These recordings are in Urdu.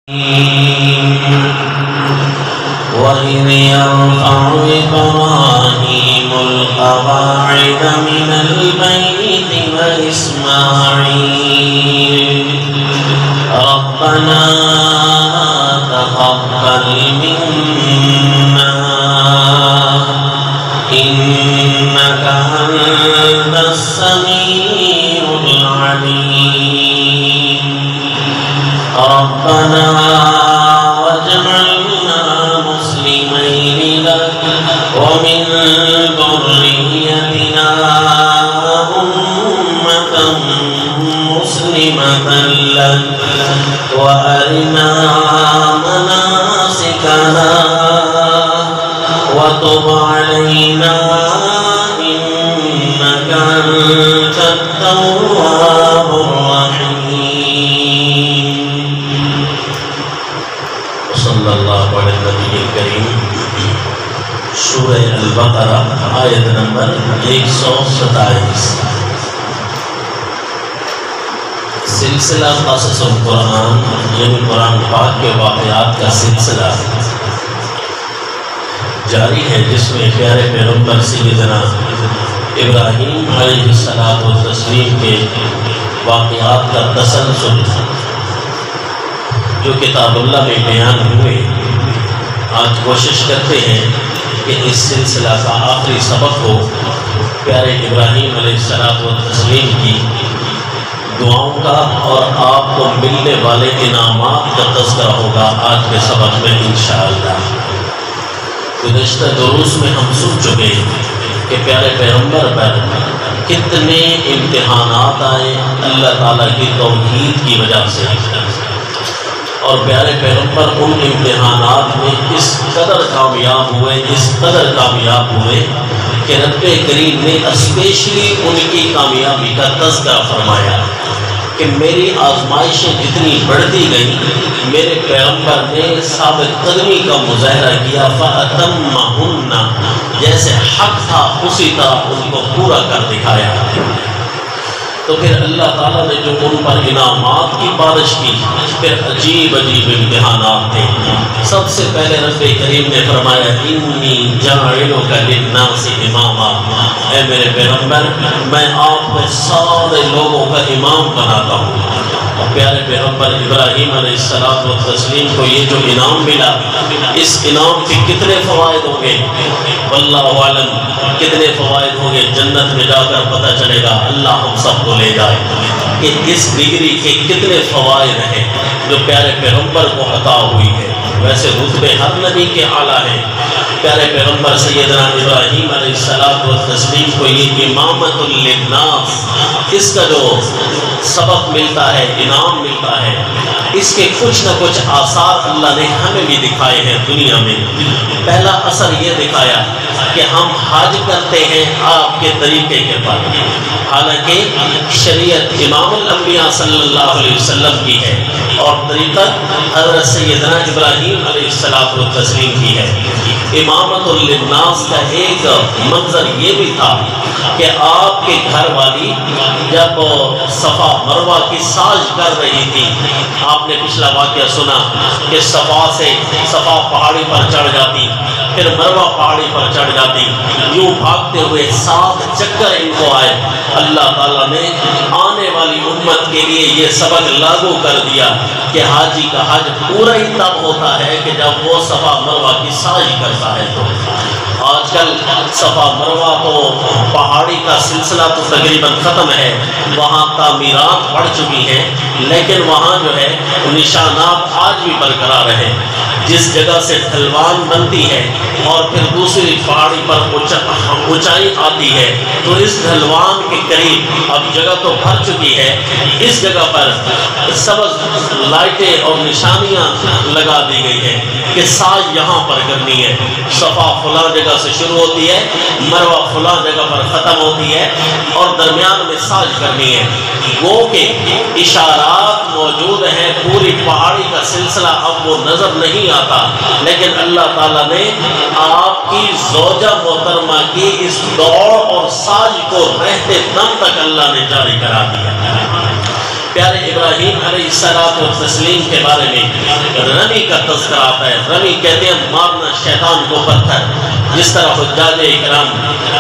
وَإِذْ يَرْفَعُ إِبْرَاهِيمُ الْقَوَاعِدَ مِنَ الْبَيْتِ وَإِسْمَاعِيلُ رَبَّنَا تَقَبَّلْ مِنَّا إِنَّكَ أَنْتَ السَّمِيعُ الْعَلِيمُ رَبَّنَا وَاجْعَلْنَا مُسْلِمَيْنِ لَكَ وَمِنْ ذُرِّيَّتِنَا أُمَّةً مُسْلِمَةً لَكَ وَأَرِنَا مَنَاسِكَنَا وَتُبْ عَلَيْنَا إِنَّكَ أَنْتَ التَّوَّابُ الرَّحِيمُ صلی اللہ علیہ نبی کریم۔ سورہ البقرہ آیت نمبر 127۔ سلسلہ قصص القرآن یعنی قرآن پاک کے واقعات کا سلسلہ جاری ہے، جس میں پیارے پیغمبر سیدنا ابراہیم علیہ السلام و تسلیم کے واقعات کا تسلسل جو کتاب اللہ میں بیان ہوئے، آج کوشش کرتے ہیں کہ اس سلسلہ کا آخری سبق ہو پیارے ابراہیم علیہ السلام و تسلیم کی دعاؤں کا اور آپ کو ملنے والے انعامات کا تذکرہ ہوگا آج کے سبق میں انشاءاللہ۔ گزشتہ دروس میں ہم سن چکے کہ پیارے پیغمبر پر کتنے امتحانات آئے اللہ تعالیٰ کی توحید کی وجہ سے، اور پیارے پیغمبر ان امتحانات میں اس قدر کامیاب ہوئے کہ رب کریم نے اسپیشلی ان کی کامیابی کا تذکرہ فرمایا کہ میری آزمائشیں جتنی بڑھتی گئیں، میرے پیغمبر نے ثابت قدمی کا مظاہرہ کیا، فَأَتَمَّهُنَّ، جیسے حق تھا اسی طرح ان کو پورا کر دکھایا۔ تو پھر اللہ تعالیٰ نے جو ان پر انعامات کی بارش کی، پھر عجیب امتحانات تھے۔ سب سے پہلے رب کریم نے فرمایا انی جاعلک للناس اماما، اے میرے پیغمبر میں آپ کو سارے لوگوں کا امام بناتا ہوں۔ اور پیارے پیغمبر ابراہیم علیہ السلام و تسلیم کو یہ جو انعام ملا، اس انعام کے کتنے فوائد ہوں گے واللہ عالم، کتنے فوائد ہوں گے جنت میں جا کر پتہ چلے گا، اللہ ہم سب کو لے جائے کہ اس ڈگری کے کتنے فوائد ہیں جو پیارے پیغمبر کو عطا ہوئی ہے۔ ویسے رتبے ہر نبی کے اعلیٰ ہیں، پیارے پیغمبر سیدنا ابراہیم علیہ السلام و تسلیم کو یہ امامت للناس، اس کا جو سبق ملتا ہے، انعام ملتا ہے، اس کے کچھ نہ کچھ آثار اللہ نے ہمیں بھی دکھائے ہیں دنیا میں۔ پہلا اثر یہ دکھایا کہ ہم حج کرتے ہیں آپ کے طریقے کے پر، حالانکہ شریعت امام الانبیاء صلی اللہ علیہ وسلم کی ہے اور طریقت حضرت سیدنا ابراہیم علیہ السلام و تسلیم کی ہے۔ امامت للناس کا ایک منظر یہ بھی تھا کہ آپ کے گھر والی جب صفا مروہ کی ساج کر رہی تھی، آپ نے پچھلا واقعہ سنا کہ صفا پہاڑی پر چڑھ جاتی، پھر مروہ پہاڑی پر چڑھ جاتی، یوں بھاگتے ہوئے 7 چکر ان کو آئے۔ اللہ تعالیٰ نے آنے والی امت کے لیے یہ سبق لاگو کر دیا کہ حاجی کا حج پورا ہی تب ہوتا ہے کہ جب وہ صفا مروہ کی سائی کرتا ہے۔ تو آج کل صفا مروہ تو پہاڑی کا سلسلہ تو تقریباً ختم ہے، وہاں تعمیرات بڑھ چکی ہیں، لیکن وہاں جو ہے نشانات آج بھی برقرار ہیں۔ جس جگہ سے ڈھلوان بنتی ہے اور پھر دوسری پہاڑی پر اونچائی آتی ہے، تو اس ڈھلوان کے قریب اب جگہ تو بھر چکی ہے، اس جگہ پر سبز لائٹیں اور نشانیاں لگا دی گئی ہیں کہ ساج یہاں پر کرنی ہے، صفا فلاں جگہ سے شروع ہوتی ہے، مروہ فلاں جگہ پر ختم ہوتی ہے اور درمیان میں ساج کرنی ہے۔ وہ کہ اشارات موجود ہیں، پوری پہاڑی کا سلسلہ اب وہ نظر نہیں آتا، لیکن اللہ تعالیٰ نے آپ کی زوجہ محترمہ کی اس دوڑ اور ساج کو رہتے دم تک اللہ نے جاری کرا دیا۔ پیارے ابراہیم علیہ السلام و تسلیم کے بارے میں رمی کا تذکرہ آتا ہے۔ رمی کہتے ہیں مارنا شیطان کو پتھر، جس طرح حجاج اکرام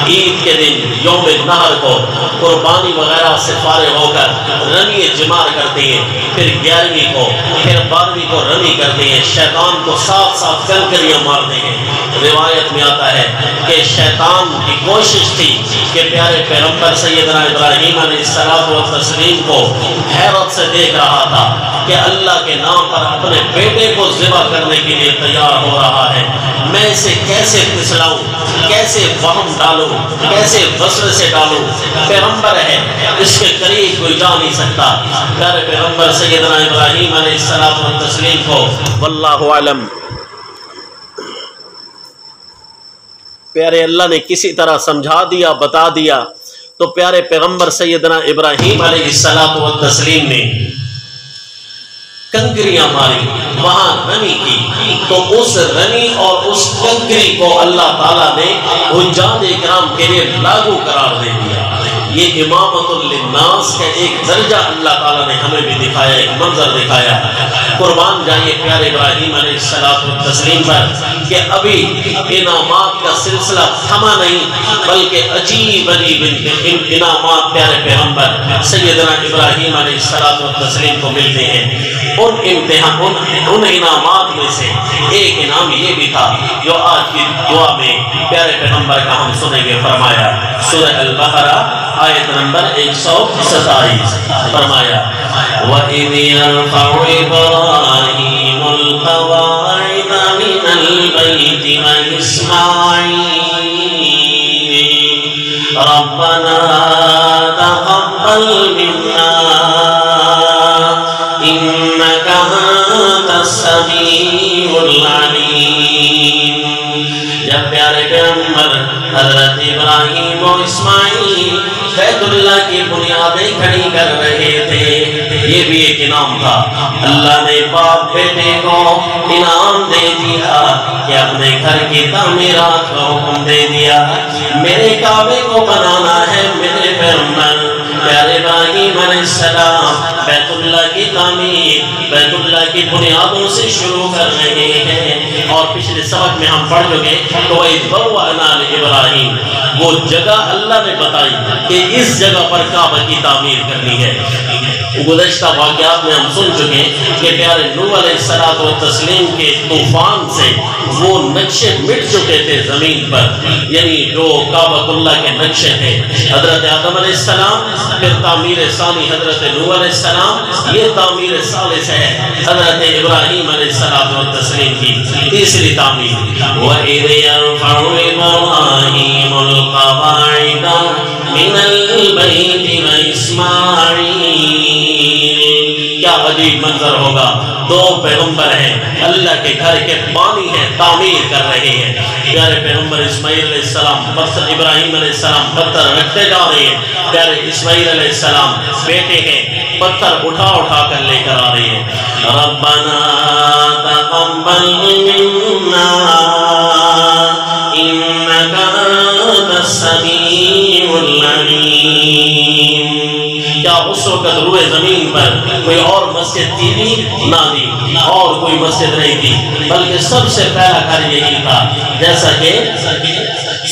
عید کے دن یوم النحر کو قربانی وغیرہ سے فارغ ہو کر رمی جمار کرتے ہیں، پھر 11ویں کو پھر 12ویں کو رمی کرتے ہیں، شیطان کو ساتھ ساتھ کنکریاں مارتے ہیں۔ روایت میں آتا ہے کہ شیطان کی کوشش تھی کہ پیارے پیغمبر سیدنا ابراہیم علیہ السلام و تسلیم کو حیرت سے دیکھ رہا تھا کہ اللہ کے نام پر اپنے بیٹے کو ذبح کرنے کے لیے تیار ہو رہا ہے، میں اسے کیسے پھسلاؤں، کیسے وہم ڈالوں، کیسے وسوسے سے ڈالوں، پیغمبر ہے، اس کے قریب کوئی جا نہیں سکتا۔ پیارے پیغمبر سیدنا ابراہیم علیہ السلام و تسلیم کو واللہ اعلم پیارے اللہ نے کسی طرح سمجھا دیا، بتا دیا، تو پیارے پیغمبر سیدنا ابراہیم علیہ السلام و تسلیم نے کنکریاں ماری، وہاں رمی کی، تو اس رمی اور اس کنکری کو اللہ تعالیٰ نے حجاج اکرام کے لیے لاگو قرار دے دیا۔ یہ امامت للناس کا ایک درجہ اللہ تعالیٰ نے ہمیں بھی دکھایا، ایک منظر دکھایا۔ قربان جائیے پیارے ابراہیم علیہ السلام و تسلیم پر کہ ابھی انعامات کا سلسلہ تھما نہیں، بلکہ عجیب عجیب انعامات پیارے پیغمبر سیدنا ابراہیم علیہ السلام و تسلیم کو ملتے ہیں۔ ان انعامات میں سے ایک انعام یہ بھی تھا جو آج کی دعا میں پیارے پیغمبر کا ہم سنیں گے۔ فرمایا سورہ البقرہ آیت نمبر 127 فرمایا وَإِذْ يَرْفَعُ إِبْرَاهِيمُ الْقَوَاعِدَ مِنَ الْبَيْتِ وَإِسْمَاعِيلُ رَبَّنَا تَقَبَّلْ مِنَّا إِنَّكَ أَنْتَ السَّمِيعُ الْعَلِيمُ۔ جب پیارے پیغمبر حضرت ابراہیم و اسماعیل بیت اللہ کی بنیادیں کھڑی کر رہے تھے، یہ بھی ایک انعام تھا۔ اللہ نے باپ بیٹے کو انعام دے دیا کہ اپنے گھر کی تعمیرات کا حکم دے دیا، میرے کعبے کو بنانا ہے۔ میرے پیغمبر پیارے ابراہیم علیہ السلام بیت اللہ کی تعمیر، بیت اللہ کی بنیادوں سے شروع کر رہے ہیں، اور پچھلے سبق میں ہم پڑھ چکے تو وَإِذْ بَوَّأْنَا لِإِبْرَاهِيمَ، وہ جگہ اللہ نے بتائی کہ اس جگہ پر کعبہ کی تعمیر کرنی ہے۔ گزشتہ واقعات میں ہم سن چکے کہ پیارے نوح علیہ السلام و تسلیم کے طوفان سے وہ نقشے مٹ چکے تھے زمین پر، یعنی جو کعبۃ اللہ کے نقشے تھے۔ حضرت آدم علیہ السلام، پھر تعمیر ثانی حضرت نوح علیہ السلام، یہ تعمیر ثالث ہے حضرت ابراہیم علیہ السلام و تسلیم کی تیسری تعمیر۔ وَإِذْ يَرْفَعُ إِبْرَاهِيمُ الْقَوَاعِدَ مِنَ الْبَيْتِ وَإِسْمَاعِيلُ، کیا عجیب منظر ہوگا، دو پیغمبر ہیں، اللہ کے گھر کے بانی ہیں، تعمیر کر رہے ہیں۔ پیارے پیغمبر اسماعیل علیہ السلام پتھر، ابراہیم علیہ السلام پتھر رکھتے جا رہے ہیں، پیارے اسماعیل علیہ السلام بیٹے ہیں، پتھر اٹھا اٹھا کر لے کر آ رہے ہیں۔ ربنا تقبل منا انک انت السمیع العلیم۔ کیا اس وقت روئے زمین پر کوئی اور مسجد تھی نہیں؟ نہ تھی، اور کوئی مسجد نہیں تھی، بلکہ سب سے پہلا گھر یہی تھا، جیسا کہ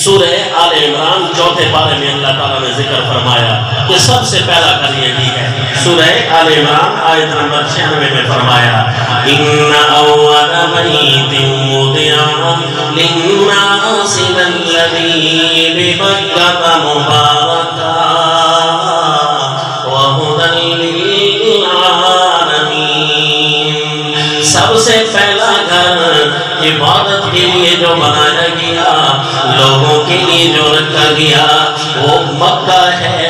سورہ آل عمران چوتھے پارے میں اللہ تعالیٰ نے ذکر فرمایا کہ سب سے پہلا گھر یہی ہے۔ سورہ آل عمران آیت نمبر 96 میں فرمایا إِنَّ أَوَّلَ بَيْتٍ وُضِعَ لِلنَّاسِ لَلَّذِي بِبَكَّةَ مُبَارَكًا وَهُدًى لِلْعَالَمِينَ۔ سب سے پہلا گھر عبادت کے لیے جو بنایا گیا، لوگوں کے لیے جو رکھا گیا، وہ مکہ ہے۔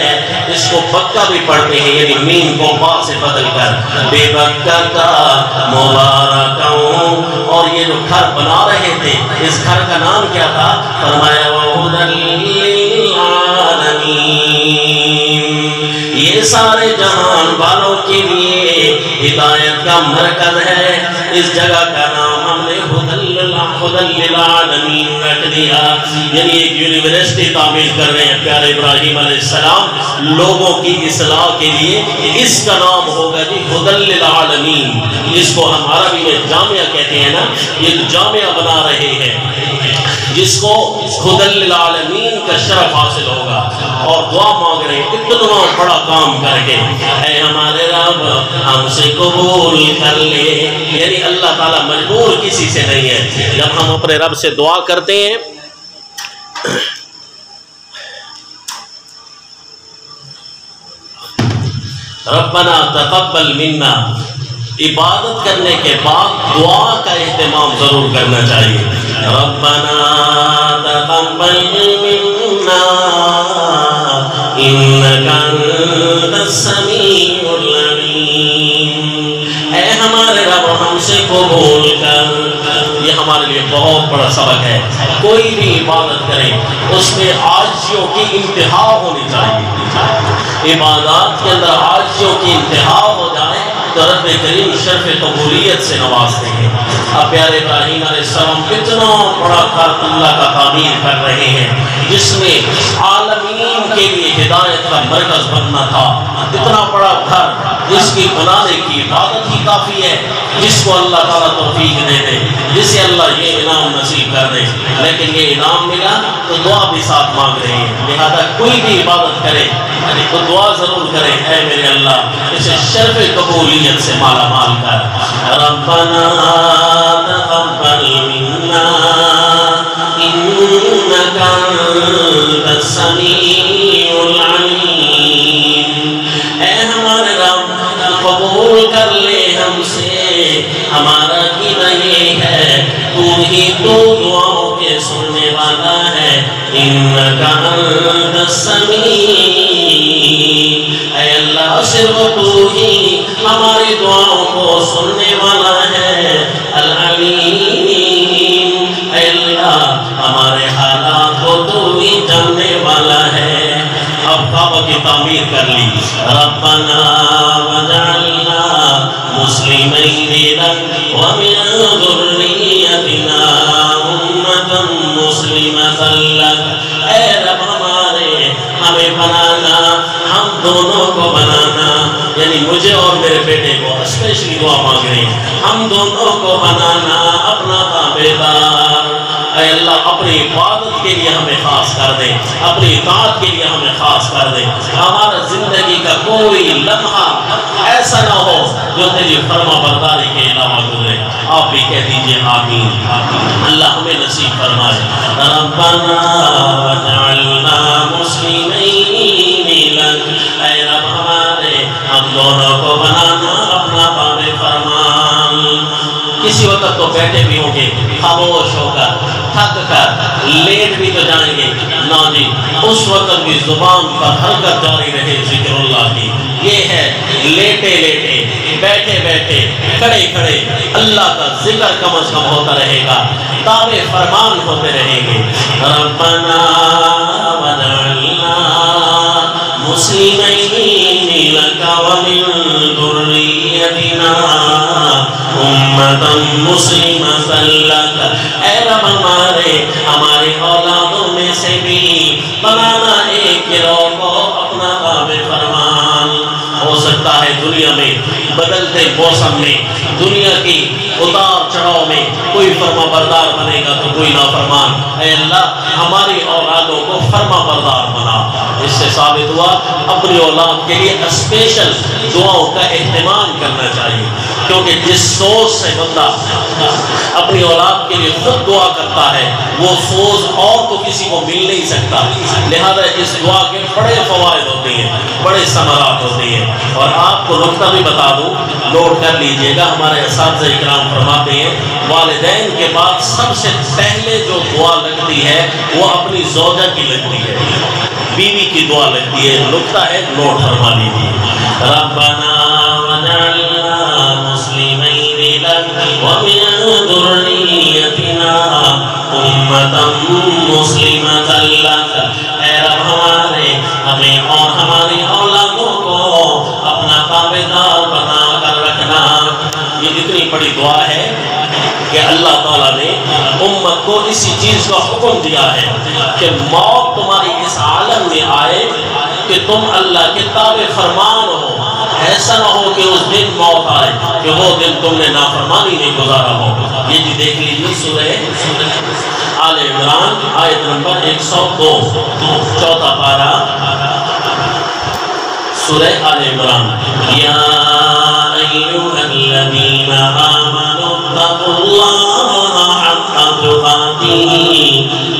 اس کو مکہ بھی پڑھتے ہیں، یعنی میم کو با سے بدل کر بے مکہ کا مبارکاں۔ اور یہ جو گھر بنا رہے تھے، اس گھر کا نام کیا تھا؟ فرمایا وَهُدًى لِلْعَالَمِينَ، یہ سارے جہان والوں کے لیے ہدایت کا مرکز ہے۔ اس جگہ کا نام ہم نے ہدی للعالمین رکھ دیا، یعنی ایک یونیورسٹی تعمیر کر رہے ہیں پیارے ابراہیم علیہ السلام لوگوں کی اصلاح کے لیے، اس کا نام ہوگا جی ہدی للعالمین، جس کو ہمارا بھی یہ جامعہ کہتے ہیں نا، یہ جامعہ بنا رہے ہیں جس کو ہدی للعالمین کا شرف حاصل ہوگا، اور دعا مانگ رہے ہیں اتنا بڑا کام کر کے، اے ہمارے رب ہم سے قبول کر لے، یعنی اللہ تعالیٰ مجبور کسی سے نہیں ہے۔ جب ہم اپنے رب سے دعا کرتے ہیں ربنا تقبل منا، عبادت کرنے کے بعد دعا کا اہتمام ضرور کرنا چاہیے۔ ربنا تقبل منا انک انت السمیع العلیم، اے ہمارے رب ہم سے قبول کر۔ یہ ہمارے لیے بہت بڑا سبق ہے، کوئی بھی عبادت کریں اس میں عاجزیوں کی انتہا ہونی چاہیے، عبادات کے اندر عاجزیوں کی انتہا ہو جائے تو رب کریم شرف قبولیت سے نوازتے ہیں۔ اب پیارے ابراہیم علیہ السلام کتنا بڑا گھر اللہ کا تعمیر کر رہے ہیں جس میں عالمین کے لیے ہدایت کا مرکز بننا تھا، اتنا بڑا گھر جس کی بنانے کی عبادت ہی کافی ہے، جس کو اللہ تعالیٰ توفیق دے دے، جسے اللہ یہ انعام نصیب کر دے، لیکن یہ انعام ملا تو دعا بھی ساتھ مانگ رہے ہیں۔ لہذا کوئی بھی عبادت کرے تو دعا ضرور کرے، اے میرے اللہ اسے شرف قبولیت سے مالا مال کر۔ ربنا تقبل منا انک انت السمیع العلیم، اے ہمارے رب قبول کر لے ہم سے، ہمارا عقیدہ یہ ہے تو ہی تو دعاؤں کے سننے والا ہے۔ انک انت السمیع، اے اللہ صرف تو ہی ہماری دعاؤں کو سننے والا ہے۔ العلیم، اے اللہ ہمارے حالات کو تو ہی جاننے والا ہے۔ اب کعبہ کی تعمیر کر لی۔ ربنا وجعلنا مسلمین لک ومن ذریتنا امة مسلمة لک، اے رب ہمارے ہمیں بنانا، ہم دونوں کو بنانا، یعنی مجھے اور میرے بیٹے کو اسپیشلی دعا مانگ رہے ہیں، ہم دونوں کو بنانا اپنا تابعدار۔ اے اللہ اپنی عبادت کے لیے ہمیں خاص کر دے، اپنی اطاعت کے لیے ہمیں خاص کر دے، ہمارا زندگی کا کوئی لمحہ ایسا نہ ہو جو تیری فرما برداری کے علاوہ گزرے۔ آپ بھی کہہ دیجئے آمین۔ اللہ ہمیں نصیب فرمائے۔ ربنا وجعلنا مسلمین لک، اے رب ہمارے ہم دونوں کو بنانا اپنا باب فرمان۔ کسی وقت تو بیٹھے بھی ہوں گے خاموش ہو کر، تھک کر، لیٹ بھی تو جائیں گے، نہ جی اس وقت بھی زبان پر حرکت جاری رہے ذکر اللہ کی۔ یہ ہے لیٹے لیٹے، بیٹھے بیٹھے، کھڑے کھڑے اللہ کا ذکر کم از کم ہوتا رہے گا، تابع فرمان ہوتے رہیں گے۔ ربنا وجعلنا مسلمین لک ومن ذریتنا امة مسلمة لک، اے رب ہمارے اولادوں میں سے بھی بنانا ایک گروہ کو اپنا تابع فرمان۔ ہو سکتا ہے دنیا میں بدلتے موسم میں، دنیا کی اتار چڑھاؤ میں کوئی فرما بردار بنے گا تو کوئی نافرمان۔ اے اللہ ہماری اولادوں کو فرما بردار بنا۔ اس سے ثابت ہوا اپنی اولاد کے لیے اسپیشل دعاؤں کا اہتمام کرنا چاہیے، کیونکہ جس سوچ سے بندہ اپنی اولاد کے لیے خود دعا کرتا ہے وہ فوز اور تو کسی کو مل نہیں سکتا۔ لہذا اس دعا کے بڑے فوائد ہوتے ہیں، بڑے ثمرات ہوتے ہیں۔ اور آپ کو نکتہ بھی بتا دوں، نوٹ کر لیجئے گا، ہمارے اساتذہ اکرام فرماتے ہیں والدین کے بعد سب سے پہلے جو دعا لگتی ہے وہ اپنی زوجہ کی لگتی ہے، بیوی کی دعا لگتی ہے۔ نکتہ ہے، نوٹ فرما لیجئے۔ ربنا وجعلنا مسلمین لک ومن ذریتنا امة مسلمة لک، اے رب ہمیں اور ہماری اولادوں کو اپنا تابعدار بنا کر رکھنا۔ یہ اتنی بڑی دعا ہے کہ اللہ تعالیٰ نے امت کو اسی چیز کا حکم دیا ہے کہ موت تمہاری اس عالم میں آئے کہ تم اللہ کے تابع فرمان ہو. ایسا نہ ہو کہ اس دن موت آئے کہ وہ دن تم نے نافرمانی میں گزارا ہو. یہ بھی دیکھ لیجیے سورہ آل عمران آیت نمبر 102 چوتھا پارہ سورہ آل عمران. یا ایھا الذین آمنوا اتقوا اللہ حق تقاتہ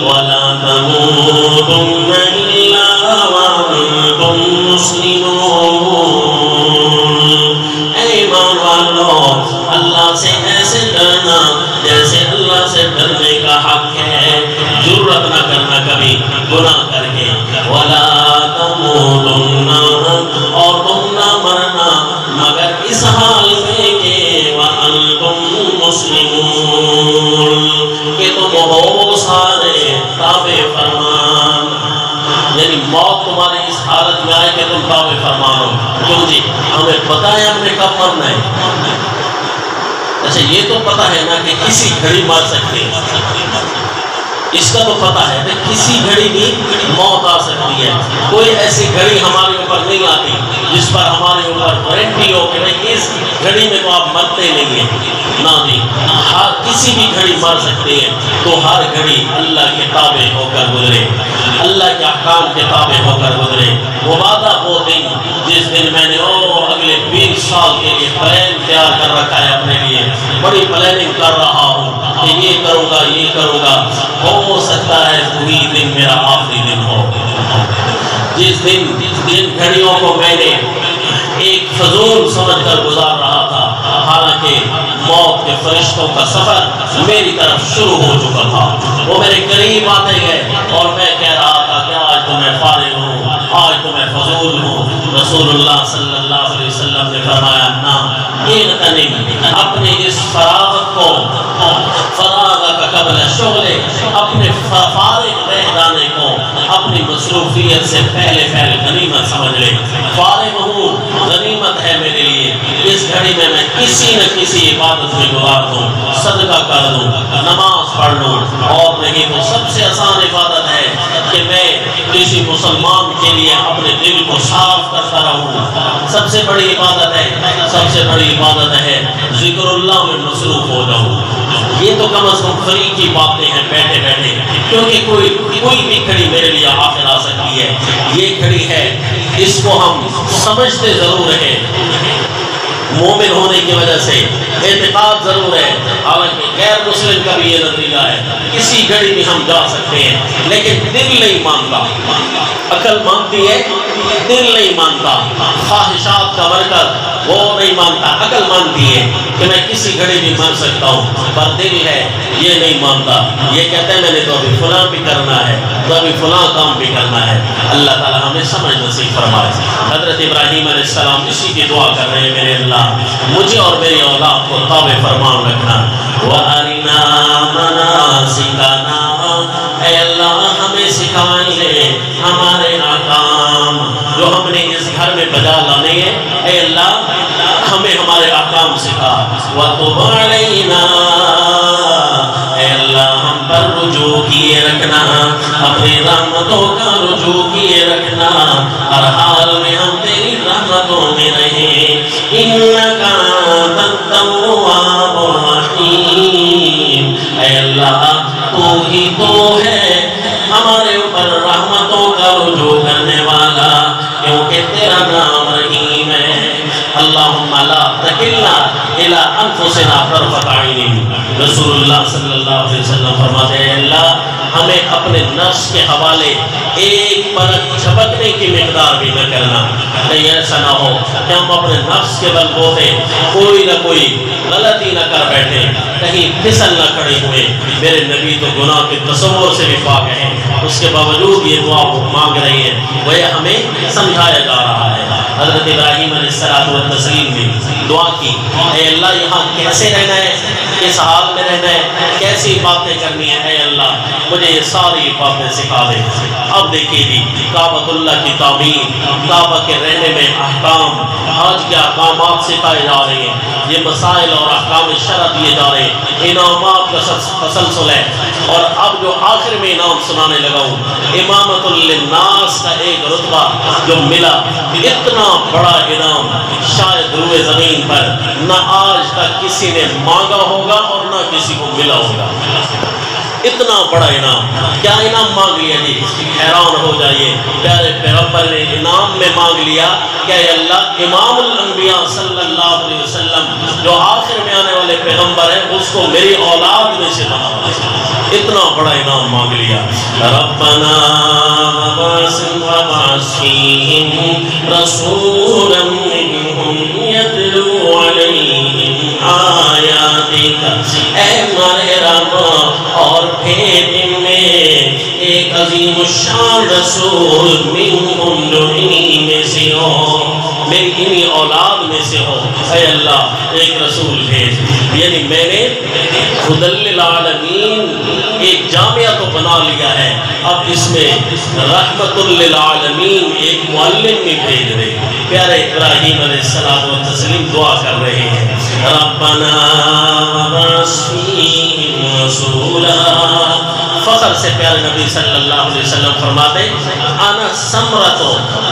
ولا تموتن الا وانتم مسلمون. اے ایمان والو اللہ سے ایسے ڈرنا جیسے اللہ سے ڈرنے کا حق ہے. جرأت نہ کرنا کبھی گناہ کر کے. ولا تموتن اور تم نہ مرنا مگر اس حال میں کہ وانتم مسلمون کہ تم ہو سارے تابع فرمان. یعنی موت تمہاری اس حالت میں آئے کہ تم تابع فرمان ہو. کیوں جی ہمیں پتہ ہے ہم نے کب مرنا ہے. اچھا یہ تو پتہ ہے نا کہ کسی گھڑی مر سکتے ہیں. اس کا تو پتہ ہے کہ کسی گھڑی بھی موت آ سکتی ہے. کوئی ایسی گھڑی ہمارے اوپر نہیں آتی جس پر ہمارے اوپر وارنٹی ہو کہ نہیں اس گھڑی میں تو آپ مرتے نہیں ہیں. نہ جی ہر کسی بھی گھڑی مر سکتے ہیں. تو ہر گھڑی اللہ کے تابع ہو کر گزرے, اللہ کے احکام کے تابع ہو کر گزرے. وہ وعدہ وہ دن جس دن میں نے اگلے 20 سال کے لیے پلان تیار کر رکھا ہے اپنے لیے, بڑی پلاننگ کر رہا ہوں کہ یہ کروں گا یہ کروں گا. ہو سکتا ہے وہی دن میرا آخری دن ہو جس دن جن گھڑیوں کو میں نے ایک فضول سمجھ کر گزار رہا تھا, حالانکہ موت کے فرشتوں کا سفر میری طرف شروع ہو چکا تھا. وہ میرے قریب آتے گئے اور میں کہہ رہا تھا کہ آج تو میں فارغ ہوں, آج تو میں فضول ہوں. رسول اللہ صلی اللہ علیہ وسلم نے فرمایا نہ یہ نہیں, اپنے اس فراغت کو فراغ کا قبل شغل اپنے فارغ رہ جانے کو اپنی مصروفیت سے پہلے غنیمت سمجھ لے. فارغ ہوں غنیمت ہے میرے لیے. اس گھڑی میں کسی نہ کسی عبادت میں گزار دوں, صدقہ کر دوں, نماز پڑھ لوں. اور نہیں تو سب سے آسان عبادت ہے کہ میں کسی مسلمان کے لیے اپنے دل کو صاف کرتا رہوں. سب سے بڑی عبادت ہے ذکر اللہ میں مصروف ہو جاؤں. یہ تو کم از کم فری کی باتیں ہیں بیٹھے بیٹھے, کیونکہ کوئی بھی گھڑی میرے لیے آخر آ سکتی ہے. یہ گھڑی ہے اس کو ہم سمجھتے ضرور ہیں, مومن ہونے کی وجہ سے اعتقاد ضرور ہے, حالانکہ غیر مسلم کا بھی یہ نتیجہ ہے. کسی گھڑی میں ہم جا سکتے ہیں لیکن دل نہیں مانتا. عقل مانتی ہے, دل نہیں مانتا. خواہشات کا مرکز وہ نہیں مانتا, عقل مانتی ہے کہ میں کسی گھڑی بھی مر سکتا ہوں, پر دل ہے یہ نہیں مانتا. یہ کہتے ہیں میں نے تو ابھی فلاں بھی کرنا ہے, تو ابھی فلاں کام بھی کرنا ہے. اللہ تعالی ہمیں سمجھ نصیب فرمائے. حضرت ابراہیم علیہ السلام اسی کی دعا کر رہے ہیں, میرے اللہ مجھے اور میری اولاد کو تابع فرمان رکھنا. وَأَرِنَا مَنَاسِكَنَا, اے اللہ ہمیں سکھائیے ہمارے احکام جو ہم نے اس گھر میں بجا لانے ہیں. اے اللہ ہمیں ہمارے احکام سکھا. وَتُبْ عَلَيْنَا, اے اللہ ہم پر رجوع کیے رکھنا, اپنی رحمتوں کا رجوع کیے رکھنا. ہر حال میں ہم تیری رحمتوں میں رہیں. إِنَّكَ أَنْتَ التَّوَّابُ الرَّحِيمُ, اے اللہ تو ہی تو ہے ہمارے اوپر رحمتوں کا رجوع کرنے والا, کیونکہ تیرا نام رحیم ہے. اللہم لا تکلنا الى انفسنا طرفت عین. رسول اللہ صلی اللہ علیہ وسلم فرماتے ہیں اللہ ہمیں اپنے نفس کے حوالے ایک پلک جھپکنے کی مقدار بھی نہ کرنا. کہیں ایسا نہ ہو کہ ہم اپنے نفس کے بل بوتے کوئی نہ کوئی غلطی نہ کر بیٹھے, کہیں پھسل نہ کھڑے ہوئے. میرے نبی تو گناہ کے تصور سے بھی پاک ہیں, اس کے باوجود یہ دعا مانگ رہے ہیں. وہ ہمیں سمجھایا جا رہا ہے. حضرت ابراہیم علیہ السلام نے دعا کی, اے اللہ یہاں کیسے رہنا ہے, کس حال میں رہنا ہے، کیسی باتیں کرنی ہے، اے اللہ مجھے یہ ساری باتیں سکھا دے۔ اب دیکھیے جی کعبۃ اللہ کی تعمیر، کعبہ کے رہنے میں احکام، آج کے احکامات سکھائے جا رہے ہیں، یہ مسائل اور احکام شرع دیے جا رہے ہیں، انعامات کا تسلسل ہے۔ اور اب جو آخر میں انعام سنانے لگا ہوں، امامۃ للناس کا ایک رتبہ جو ملا، اتنا بڑا انعام شاید روئے زمین پر نہ آج تک کسی نے مانگا ہوگا اور نہ کسی کو ملا ہوگا۔ اتنا بڑا انعام، کیا انعام مانگ لیا جی؟ حیران ہو جائیے، پیارے پیغمبر نے انعام میں مانگ لیا کہ اے اللہ امام الانبیاء صلی اللہ علیہ وسلم جو آخر میں آنے والے پیغمبر ہیں اس کو میری اولاد میں سے بنا۔ اتنا بڑا انعام مانگ لیا۔ ربنا وابعث فیہم رسولا منہم یتلو علیہم آیاتک، اے ہمارے رب اور پھر ان میں ایک عظیم الشان رسول منہم جو انہی میں سے ہو، میری انہی اولاد میں سے ہو، اے اللہ ایک رسول بھیج۔ یعنی میں نے ہدی للعالمین ایک جامعہ تو بنا لیا ہے، اب اس میں رحمت للعالمین ایک معلم بھی بھیج دے۔ پیارے ابراہیم علیہ السلام و تسلیم دعا کر رہے ہیں، ربنا وابعث فیہم رسولا۔ فخر سے پیارے نبی صلی اللہ علیہ وسلم فرماتے انا ثمرۃ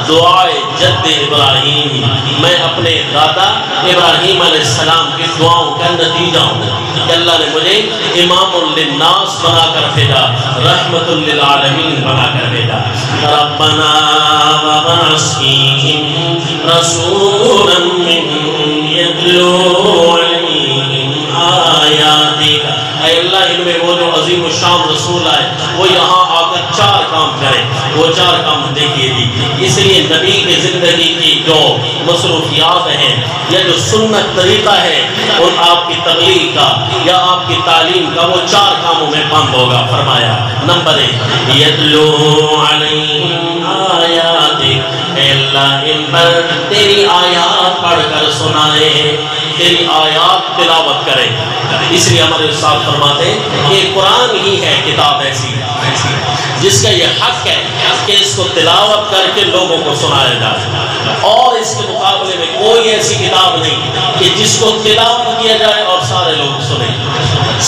دعائے جد ابراہیم، میں اپنے دادا ابراہیم علیہ السلام کی دعاؤں کا نتیجہ ہوں کہ اللہ نے مجھے امام للناس بنا کر بھیجا، رحمت للعالمین بنا کر بھیجا۔ ربنا وابعث فیہم رسولا منہم یتلو علیہم آیاتک، اے اللہ ان میں وہ جو عظیم الشان رسول آئے وہ یہاں آ کر چار کام کرے، وہ چار کام دیکھیے جی۔ اس لیے نبی کی زندگی کی جو مصروفیات ہیں یا جو سنت طریقہ ہے اور آپ کی تبلیغ کا یا آپ کی تعلیم کا وہ چار کاموں میں بند ہوگا۔ فرمایا نمبر 1 یتلو علیہم آیاتک، اے اللہ ان پر تیری آیات پڑھ کر سنائے، تیری آیات تلاوت کرے۔ اس لیے ہمارے استاد فرماتے ہیں کہ قرآن ہی ہے کتاب ایسی جس کا یہ حق ہے کہ اس کو تلاوت کر کے لوگوں کو سنایا جائے، اور اس کے مقابلے میں کوئی ایسی کتاب نہیں کہ جس کو تلاوت کیا جائے اور سارے لوگ سنیں۔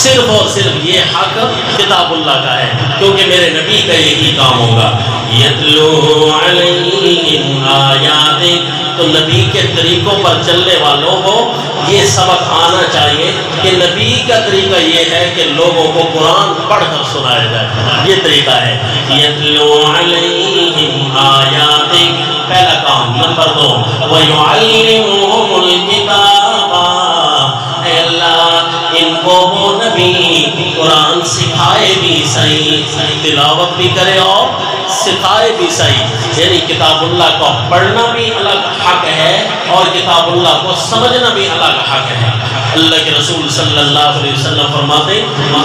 صرف اور صرف یہ حق کتاب اللہ کا ہے، کیونکہ میرے نبی کا یہی کام ہوگا۔ یتلو علیہم آیاتک، تو نبی کے طریقوں پر چلنے والوں کو یہ سبق آنا چاہیے کہ نبی کا طریقہ یہ ہے کہ لوگوں کو قرآن پڑھ کر سنایا جائے، یہ طریقہ ہے۔ یتلو علیہم آیاتک پہلا کام۔ نمبر 2 وَيُعَلِّمُهُمُ الْكِتَابَ، اے اللہ ان کو وہ نبی قرآن سکھائے بھی صحیح، تلاوت بھی کرے اور سکھائے بھی صحیح۔ یعنی کتاب اللہ کو پڑھنا بھی الگ حق ہے اور کتاب اللہ کو سمجھنا بھی الگ حق ہے۔ اللہ کے رسول صلی اللہ علیہ وسلم فرماتے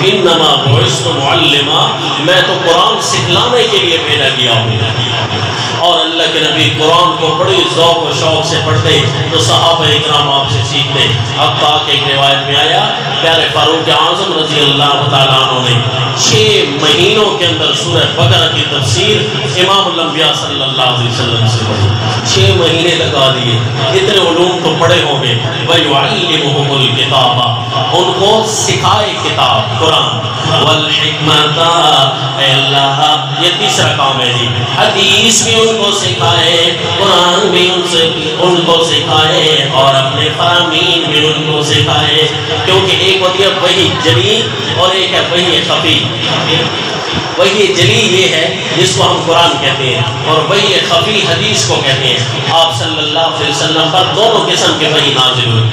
انما بعثت معلما، میں تو قرآن سکھلانے کے لیے بھیجا گیا ہوں۔ اور اللہ کے نبی قرآن کو بڑی ذوق و شوق سے پڑھتے تو صحابہ اکرام آپ سے سیکھتے۔ اب تک ایک روایت میں آیا پیارے فاروق اعظم رضی اللہ تعالیٰ عنہ نے 6 مہینوں کے اندر سورہ بقرہ کی تفسیر امام الانبیاء صلی اللہ علیہ وسلم سے پڑھی، 6 مہینے لگا دیے، اتنے علوم تو پڑھے ہوں گے۔ وَيُعَلِّمُهُمُ الْكِتَابَ، ان کو سکھائے کتاب قرآن، والحکمت، اے اللہ یہ تیسرا کام ہے جی، حدیث بھی ان کو سکھائے، قرآن بھی ان کو سکھائے اور اپنے فرامین بھی ان کو سکھائے، کیونکہ ایک ہوتی ہے وحی جلی اور ایک ہے وحی خفی۔ وحی جلی یہ ہے جس کو ہم قرآن کہتے ہیں، اور وحی خفی حدیث کو کہتے ہیں۔ آپ صلی اللہ علیہ وسلم پر دونوں قسم کے وحی نازل ہوئی،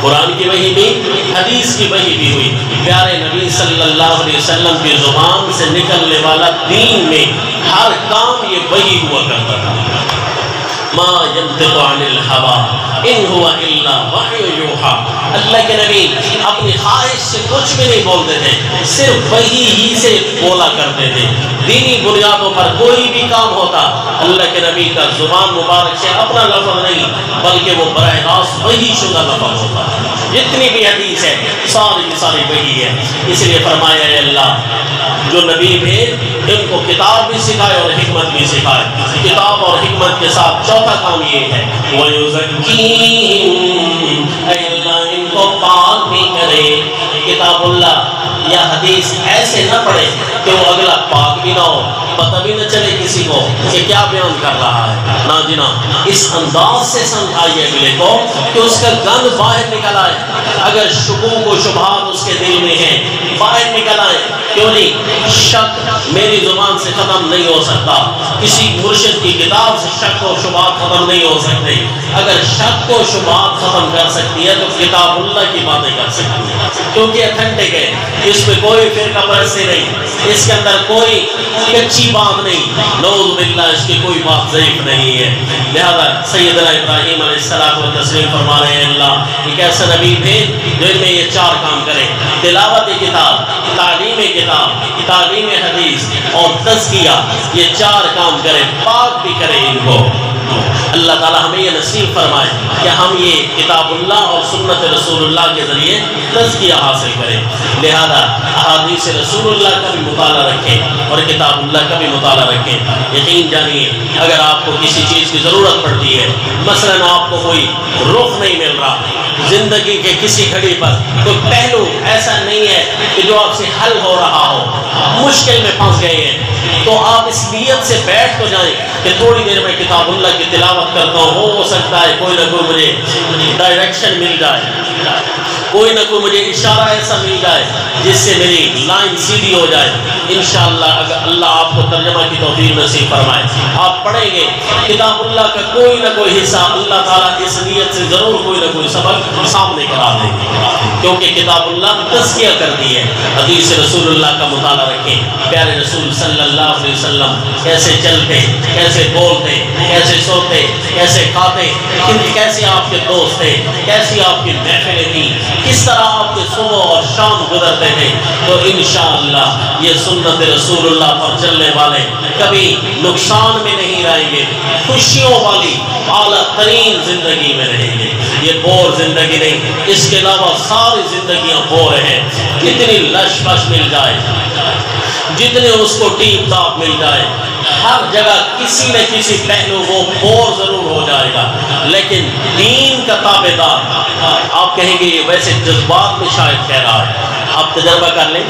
قرآن کی وحی بھی، حدیث کی وحی بھی ہوئی۔ پیارے نبی صلی اللہ علیہ وسلم کی زبان سے نکلنے والا دین میں ہر کام یہ وحی ہوا کرتا تھا۔ ما ينطق عن الهوى ان هو الا وحی یوحی، اللہ کے نبی اپنی خواہش سے کچھ بھی نہیں بولتے تھے، صرف وحی ہی سے بولا کرتے تھے۔ دینی بنیادوں پر کوئی بھی کام ہوتا، اللہ کے نبی کا زبان مبارک سے اپنا لفظ نہیں بلکہ وہ براہ راست وحی شدہ لفظ ہوتا ہے۔ جتنی بھی حدیث ہے ساری کی ساری وحی ہے۔ اس لیے فرمایا ہے اللہ جو نبی بھیج ان کو کتاب بھی سکھائے اور حکمت بھی سکھائے۔ کتاب اور حکمت کے ساتھ چوتھا کام یہ ہے وَيُزَكِّيهِمْ، اے اللہ ان کو پاک بھی کرے۔ کتاب اللہ یا حدیث ایسے نہ پڑھے کہ وہ اگلا پاک بھی نہ ہو، پتہ بھی نہ چلے کسی کو کہ کیا بیان کر رہا ہے۔ نہ جنا اس انداز سے سمجھائیے اگلے کو کہ اس کا گند باہر نکل آئے۔ اگر شکوک و شبہات اس کے دل میں ہیں باہر نکل آئے۔ کیوں نہیں؟ شک میری زبان سے ختم نہیں ہو سکتا، کسی مرشد کی کتاب سے شک و شبہات ختم نہیں ہو سکتے۔ اگر شک و شبہات ختم کر سکتی ہے تو کتاب اللہ کی باتیں کر سکتی ہے، کیونکہ اتھینٹک ہے، اس میں کوئی فرقہ پرستی نہیں، اس کے اندر کوئی کچی بات نہیں، نعوذ باللہ اس کی کوئی بات ضعیف نہیں ہے۔ لہذا سیدنا ابراہیم علیہ السلام و تسلیم فرما رہے ہیں اللہ ایک ایسا نبی بھیج جو ان میں یہ چار کام کرے: تلاوت کتاب، تعلیم کتاب، تعلیم حدیث اور تزکیہ۔ یہ چار کام کرے، پاک بھی کرے ان کو۔ اللہ تعالی ہمیں یہ نصیب فرمائے کہ ہم یہ کتاب اللہ اور سنت رسول اللہ کے ذریعے تزکیہ حاصل کریں۔ لہذا احادیث رسول اللہ کا بھی مطالعہ رکھیں اور کتاب اللہ کا بھی مطالعہ رکھیں۔ یقین جانیے اگر آپ کو کسی چیز کی ضرورت پڑتی ہے، مثلاً آپ کو کوئی رخ نہیں مل رہا، زندگی کے کسی گھڑی پر کوئی پہلو ایسا نہیں ہے کہ جو آپ سے حل ہو رہا ہو، مشکل میں پھنس گئے ہیں، تو آپ اس نیت سے بیٹھ تو جائیں کہ تھوڑی دیر میں کتاب اللہ کی تلاوت کرتا ہوں، ہو سکتا ہے کوئی نہ کوئی مجھے ڈائریکشن مل جائے، کوئی نہ کوئی مجھے اشارہ ایسا مل جائے جس سے میری لائن سیدھی ہو جائے۔ انشاءاللہ اگر اللہ آپ کو ترجمہ کی توفیق نصیب فرمائے، آپ پڑھیں گے کتاب اللہ کا کوئی نہ کوئی حصہ، اللہ تعالیٰ اس نیت سے ضرور کوئی نہ کوئی سبق سامنے کرا دیں گے، کیونکہ کتاب اللہ تزکیہ کرتی ہے۔ حدیث رسول اللہ کا مطالعہ رکھیں، پیارے رسول صلی اللہ علیہ وسلم کیسے چلتے، کیسے بولتے، کیسے سوتے، کیسے کھاتے، کیسے آپ کے دوست تھے، کیسی آپ کی محفلیں تھیں، کس طرح آپ کے صبح اور شام گزرتے تھے۔ تو انشاءاللہ یہ سنت رسول اللہ پر چلنے والے کبھی نقصان میں نہیں رہیں گے، خوشیوں والی اعلیٰ ترین زندگی میں رہیں گے۔ یہ بور زندگی نہیں، اس کے علاوہ ساری زندگیاں بور ہیں۔ جتنی لش پش مل جائے، جتنے اس کو ٹیپ ٹاپ مل جائے، ہر جگہ کسی نہ کسی پہلو وہ بور ضرور ہو جائے گا، لیکن دین کا تابعدار آپ کہیں گے یہ ویسے جذبات میں شاید کہہ رہا ہے۔ آپ تجربہ کر لیں،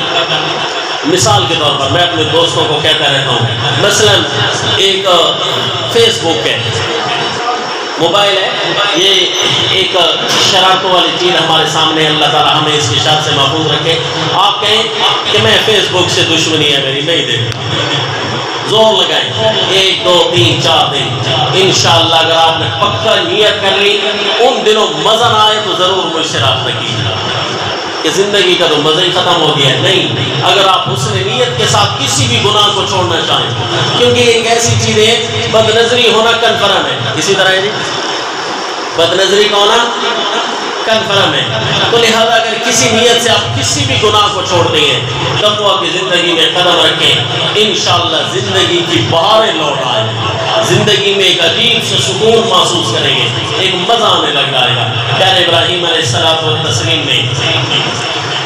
مثال کے طور پر میں اپنے دوستوں کو کہتا رہتا ہوں، مثلاً ایک فیس بک ہے، موبائل ہے، یہ ایک شرارتوں والی چیز ہمارے سامنے، اللہ تعالیٰ ہمیں اس کی شر سے محفوظ رکھے۔ آپ کہیں کہ میں فیس بک سے دشمنی ہے میری، نہیں دیکھوں، زور لگائیں 1 2 3 4 دن، انشاءاللہ اگر آپ نے پکا نیت کر لی، ان دنوں مزہ نہ آئے تو ضرور مجھ سے رابطہ کیجیے کہ زندگی کا تو مزہ ہی ختم ہو گیا ہے۔ نہیں، اگر آپ حسن نیت کے ساتھ کسی بھی گناہ کو چھوڑنا چاہیں، کیونکہ ایک ایسی چیز ہے بد نظری ہونا کنفرم ہے، اسی طرح ہے جی بد نظری کا ہونا کنفرم ہے، تو لہذا اگر کسی نیت سے آپ کسی بھی گناہ کو چھوڑ دیں ہیں، تقویٰ کی زندگی میں قدم رکھیں، انشاءاللہ زندگی کی بہاریں لوٹ آئیں، زندگی میں ایک عجیب سے سکون محسوس کریں گے، ایک مزہ آنے لگ جائے گا۔ پیارے ابراہیم علیہ السلام و تسلیم نے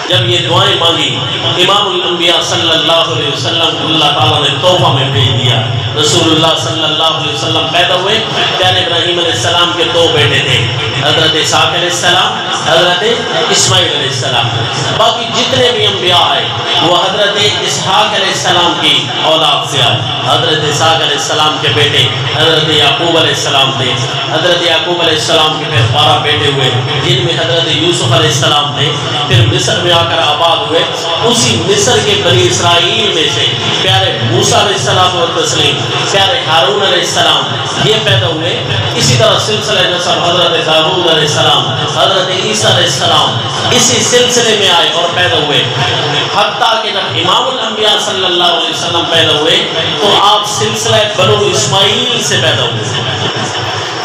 جب یہ دعائیں مانگی، امام الانبیاء صلی اللہ علیہ وسلم کو اللہ تعالیٰ نے تحفہ میں بھیج دیا۔ رسول اللہ صلی اللہ علیہ وسلم پیدا ہوئے، پیارے ابراہیم علیہ السلام کے 2 بیٹے تھے، حضرت اسحاق علیہ السلام، حضرت اسماعیل علیہ السلام۔ باقی جتنے بھی انبیاء آئے وہ حضرت اسحاق علیہ السلام کی اولاد سے آئے۔ حضرت اسحاق علیہ السلام کے بیٹے حضرت یعقوب علیہ السلام تھے۔ حضرت یعقوب علیہ السلام کے پھر 12 بیٹے ہوئے، جن میں حضرت یوسف علیہ السلام تھے، پھر مصر میں آ کر آباد ہوئے۔ اسی مصر کے بنی اسرائیل میں سے پیارے موسیٰ علیہ السلام و تسلیم، پیارے ہارون علیہ السلام یہ پیدا ہوئے۔ اسی طرح سلسلہ نسب حضرت داؤد علیہ السلام، حضرت عیسیٰ علیہ السلام اسی سلسلے میں آئے اور پیدا ہوئے، حتیٰ کہ جب امام الانبیاء صلی اللہ علیہ وسلم پیدا ہوئے تو آپ سلسلہ بنو اسماعیل سے پیدا ہوئے،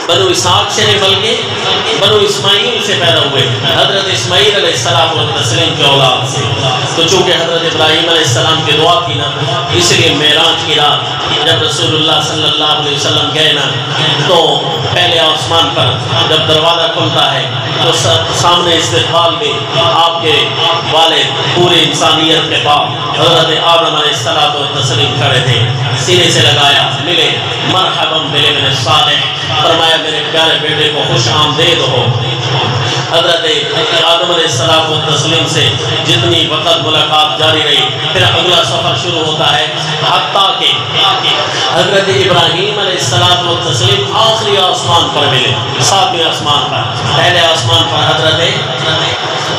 بنو اسحاق سے نہیں بلکہ بنو اسماعیل سے پیدا ہوئے، حضرت اسماعیل علیہ السلام و تسلیم کی اولاد سے۔ تو چونکہ حضرت ابراہیم علیہ السلام کی دعا تھی نا، اس لیے معراج کی رات جب رسول اللہ صلی اللہ علیہ وسلم گئے نا، تو پہلے آسمان پر جب دروازہ کھلتا ہے تو سامنے استقبال میں آپ کے والد پورے انسانیت کے بعد حضرت آدم علیہ السلام و تسلیم کھڑے تھے، سینے سے لگایا، ملے، مرحبا بالابن الصالح، فرمایا میرے پیارے بیٹے کو خوش آمدید ہو۔ حضرت آدم علیہ السلام و تسلیم سے جتنی وقت ملاقات جاری رہی، پھر اگلا سفر شروع ہوتا ہے، حتیٰ کہ حضرت ابراہیم علیہ السلام و تسلیم آخری آسمان پر ملے، 7ویں آسمان پر، پہلے آسمان پر حضرت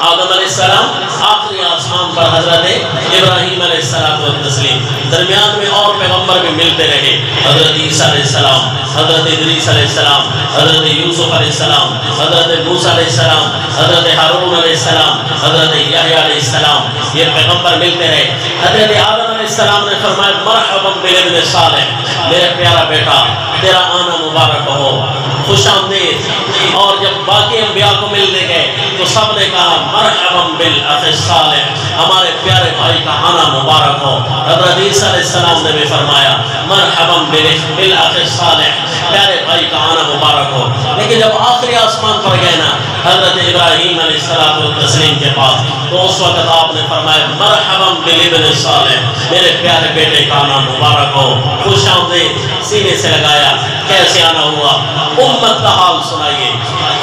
آدم علیہ السلام، آخری آسمان پر حضرت ابراہیم علیہ السلام و تسلیم، درمیان میں اور پیغمبر بھی ملتے رہے، حضرت عیسیٰ علیہ السلام، حضرت ادریس علیہ السلام، حضرت یوسف علیہ السلام، حضرت موسیٰ علیہ السلام، حضرت ہارون علیہ السلام، حضرت یحییٰ علیہ السلام، یہ پیغمبر ملتے رہے۔ حضرت آدم علیہ السلام نے فرمایا مرحبا بالابن صالح، میرے پیارا بیٹا تیرا آنا مبارک ہو، خوش آمدید۔ اور جب باقی انبیاء کو ملنے گئے تو سب نے کہا مرحبا بالاخ الصالح، ہمارے پیارے بھائی کا آنا مبارک ہو۔ حضرت عیسیٰ علیہ السلام نے بھی فرمایا مرحبا بالاخ الصالح، پیارے بھائی کا آنا مبارک ہو۔ لیکن جب آخری آسمان پر گئے نا حضرت ابراہیم علیہ السلام و تسلیم کے پاس، تو اس وقت آپ نے فرمایا مرحبا بالابن الصالح، میرے پیارے بیٹے کا آنا مبارک ہو، خوش آمدید، سینے سے لگایا، کیسے آنا ہوا، امت کا حال سنائیے،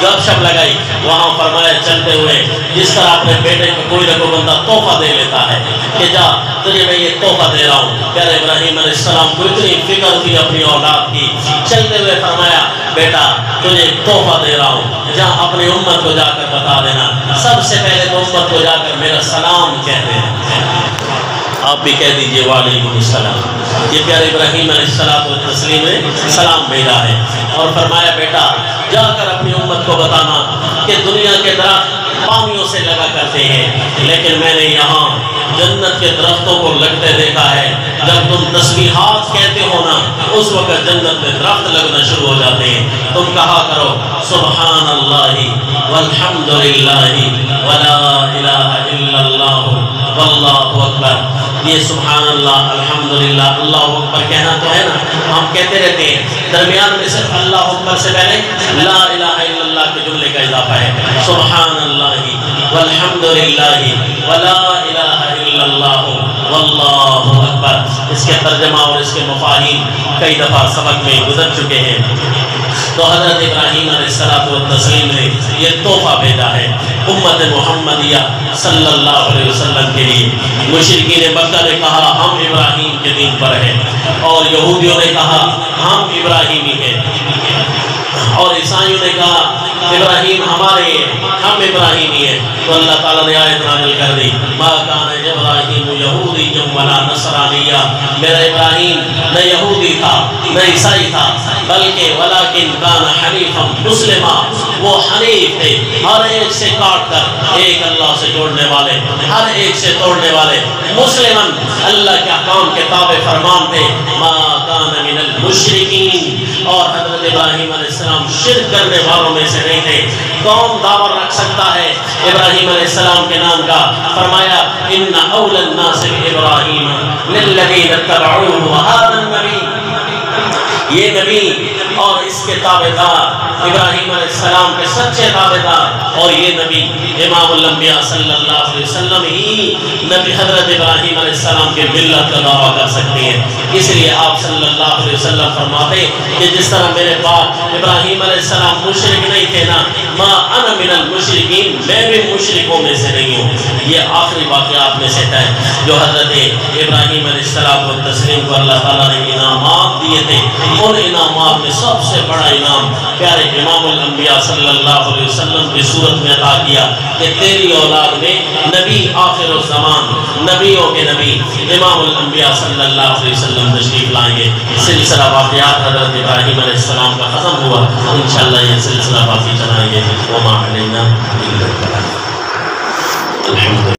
گپ شپ لگائی، وہاں فرمایا چلتے ہوئے جس طرح اپنے بیٹے کو کوئی نہ کوئی بندہ تحفہ دے لیتا ہے کہ جا تجھے میں یہ تحفہ دے رہا ہوں، پیارے ابراہیم علیہ السلام کو اتنی فکر تھی اپنی اولاد کی، چلتے ہوئے فرمایا بیٹا تجھے ایک تحفہ دے رہا ہوں، جا اپنی امت کو جا کر بتا دینا، سب سے پہلے تو امت کو جا کر میرا سلام کہہ دینا، آپ بھی کہہ دیجئے وعلیکم السلام۔ یہ پیارے ابراہیم علیہ السلام و تسلیم نے سلام بھیجا ہے، اور فرمایا بیٹا جا کر اپنی امت کو بتانا کہ دنیا کے درخت پانیوں سے لگا کرتے ہیں، لیکن میں نے یہاں جنت کے درختوں کو لگتے دیکھا ہے، جب تم تسبیحات کہتے ہو نا اس وقت جنت میں درخت لگنا شروع ہو جاتے ہیں، تم کہا کرو سبحان اللہ والحمدللہ ولا الہ الا اللہ واللہ اکبر۔ یہ سبحان اللہ الحمدللہ اللہ اکبر کہنا تو ہے نا، ہم کہتے رہتے ہیں، درمیان میں صرف اللہ اکبر سے پہلے لا الہ الا اللہ کے جملے کا اضافہ ہے، سبحان اللہ والحمدللہ ولا الہ الا اللہ واللہ اکبر۔ اس کے ترجمہ اور اس کے مفاہیم کئی دفعہ سبق میں گزر چکے ہیں۔ تو حضرت ابراہیم علیہ السلام و تسلیم نے یہ تحفہ بھیجا ہے امت محمدیہ صلی اللہ علیہ وسلم کے لیے۔ مشرکین مکہ نے کہا ہم ابراہیم کے دین پر ہیں، اور یہودیوں نے کہا ہم ابراہیمی ہیں، اور عیسائیوں نے کہا ابراہیم ہمارے ہیں، ہم ابراہیمی ہیں۔ تو اللہ تعالیٰ نے آیت نازل کر دی ما کان ابراہیم یہودی ولا نصرانیہ، میرا ابراہیم نہ یہودی تھا نہ عیسائی تھا، بلکہ ولکن کان حنیفا مسلما، وہ حنیف تھے، ہر ایک سے کاٹ کر ایک اللہ سے جوڑنے والے، ہر ایک سے توڑنے والے، مسلمن اللہ کے احکام کے تابع فرمان تھے، ما کان من المشرکین، اور حضرت ابراہیم علیہ السلام شرک کرنے والوں میں سے نہیں تھے۔ کون دعویٰ رکھ سکتا ہے ابراہیم علیہ السلام کے نام کا؟ فرمایا ان اول الناس ابراہیم للذین اتبعوہ وہذا النبی، یہ نبی اور اس کے تابعدار ابراہیم علیہ السلام کے سچے تابعدار، اور یہ نبی امام الانبیاء صلی اللہ علیہ وسلم ہی نبی حضرت ابراہیم علیہ السلام کے ملت کا دعویٰ کر سکتے ہیں۔ اس لیے آپ صلی اللہ علیہ وسلم فرماتے کہ جس طرح میرے باپ ابراہیم علیہ السلام مشرک نہیں تھے نا، ما انا من المشرکین، میں بھی مشرکوں میں سے نہیں ہوں۔ یہ آخری واقعات میں سے ہے جو حضرت ابراہیم علیہ السلام و تسلیم کو اللہ تعالیٰ نے انعامات دیے تھے، ان انعامات میں سب سے بڑا انعام پیارے امام الانبیاء صلی اللہ علیہ وسلم کی صورت میں عطا کیا کہ تیری اولاد میں نبی آخر الزمان، نبیوں کے نبی امام الانبیاء صلی اللہ علیہ وسلم تشریف لائیں گے۔ سلسلہ واقعات حضرت ابراہیم علیہ السلام کا ختم ہوا، انشاءاللہ یہ سلسلہ باقی چلائیں گے۔ وما علینا الا البلاغ۔ الحمدللہ۔